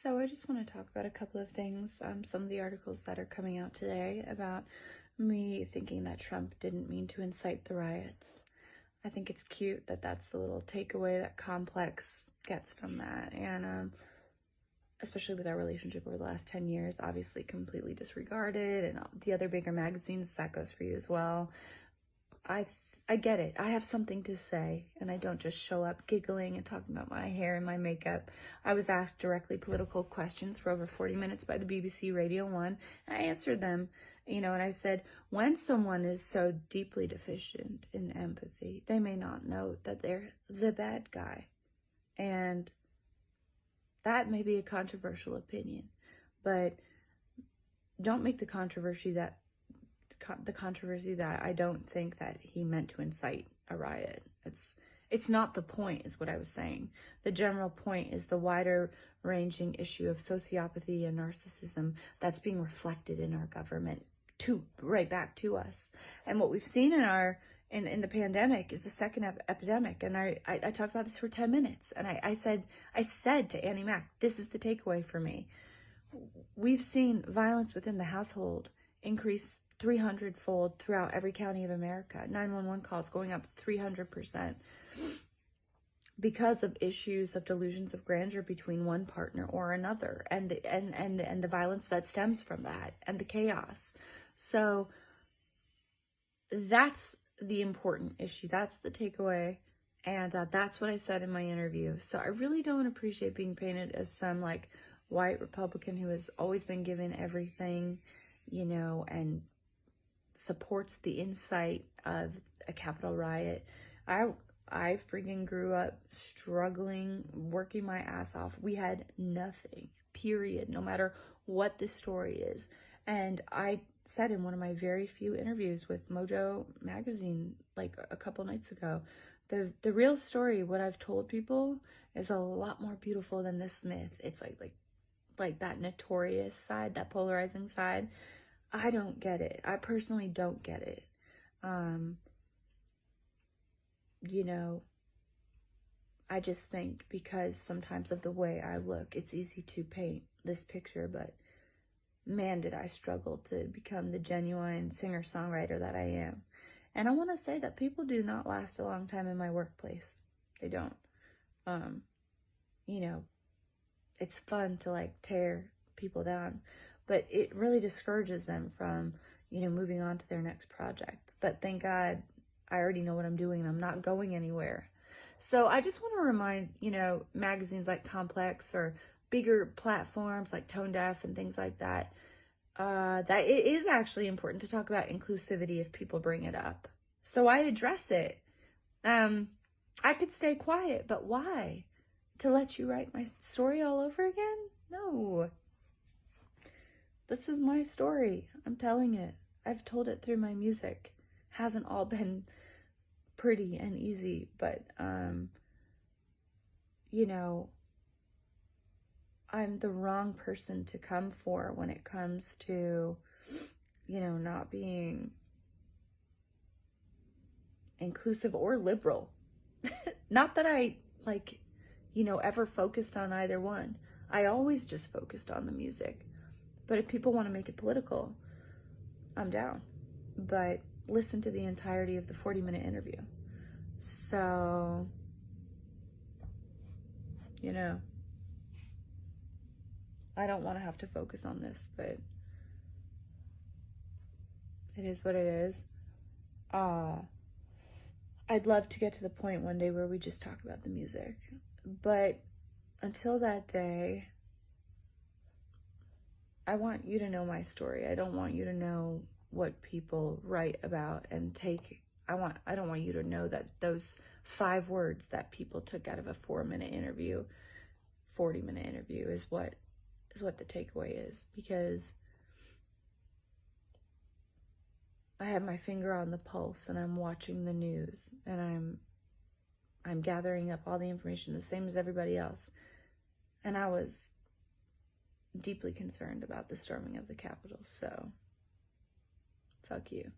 So I just want to talk about a couple of things. Some of the articles that are coming out today about me thinking that Trump didn't mean to incite the riots. I think it's cute that that's the little takeaway that Complex gets from that. And especially with our relationship over the last 10 years, obviously completely disregarded, and the other bigger magazines, that goes for you as well. I get it. I have something to say, and I don't just show up giggling and talking about my hair and my makeup. I was asked directly political questions for over 40 minutes by the BBC Radio 1, and I answered them, and I said, when someone is so deeply deficient in empathy, they may not know that they're the bad guy. And that may be a controversial opinion, but don't make the controversy that I don't think that he meant to incite a riot. It's not the point, is what I was saying. The general point is the wider ranging issue of sociopathy and narcissism that's being reflected in our government right back to us. And what we've seen in the pandemic is the second epidemic. And I talked about this for 10 minutes. And I said to Annie Mac, this is the takeaway for me. We've seen violence within the household increase 300-fold throughout every county of America. 911 calls going up 300% because of issues of delusions of grandeur between one partner or another, and the violence that stems from that, and the chaos. So that's the important issue. That's the takeaway. And that's what I said in my interview. So I really don't appreciate being painted as some like white Republican who has always been given everything, and supports the incite of a Capitol riot. I freaking grew up struggling, working my ass off. We had nothing, period, no matter what the story is. And I said in one of my very few interviews with Mojo magazine, like a couple nights ago, the real story, what I've told people, is a lot more beautiful than this myth. It's like that notorious side, that polarizing side. I don't get it. I personally don't get it. I just think because sometimes of the way I look, it's easy to paint this picture, but man, did I struggle to become the genuine singer-songwriter that I am. And I want to say that people do not last a long time in my workplace. They don't. It's fun to tear people down, but it really discourages them from, moving on to their next project. But thank God I already know what I'm doing and I'm not going anywhere. So I just want to remind, magazines like Complex or bigger platforms like Tone Deaf and things like that, that it is actually important to talk about inclusivity if people bring it up. So I address it. I could stay quiet, but why? To let you write my story all over again? No. This is my story. I'm telling it. I've told it through my music. Hasn't all been pretty and easy, but, I'm the wrong person to come for when it comes to, not being inclusive or liberal. Not that I, ever focused on either one. I always just focused on the music. But if people want to make it political, I'm down. But listen to the entirety of the 40-minute interview. So, I don't want to have to focus on this, but it is what it is. I'd love to get to the point one day where we just talk about the music. But until that day, I want you to know my story. I don't want you to know what people write about and take. I don't want you to know that those 5 words that people took out of a 4-minute interview, 40-minute interview is what the takeaway is, because I have my finger on the pulse and I'm watching the news and I'm gathering up all the information the same as everybody else. And I was deeply concerned about the storming of the Capitol, so fuck you.